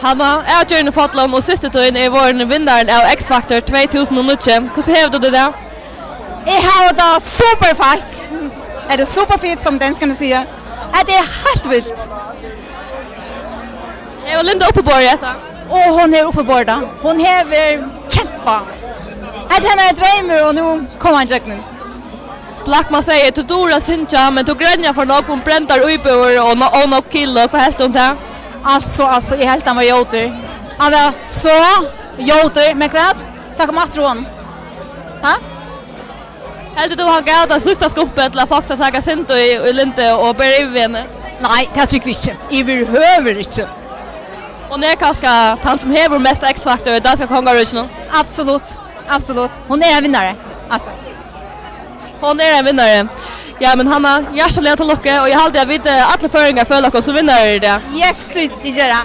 Hanna, jag gör en fotboll och sista tiden är vår vinnaren av X-Factor 2009. Hur hävdar du det? Jag har det superfast. Är det superfett som den ska du säga? Det är helt vilt. Jag var Linda uppe på det. Och hon är uppe på borda. Hon häver kämpa. Att han är drömmer och nu kommer han jöknen. Blackman säger till Doras hincha, men tog gränja för någon bräntar uipor och någon kill och vad helt om det? Alltså, jag helt han var joter. Han var så joter, men kvart, tack om atron. Ha? Helt du han gav det sista skuppet till att fakta taga sent i Linte och börja över henne? Nej, det tycker vi inte. I behöver inte. Och när kanske han som häver mest X-Factor i danska kongarhuset? Absolut. Hon är en vinnare. Alltså. Hon är en vinnare. Ja, men Hanna, hjärtligt till lucka och jag hade att alla föringar följer oss som vinnare i det. Yes, det gör jag.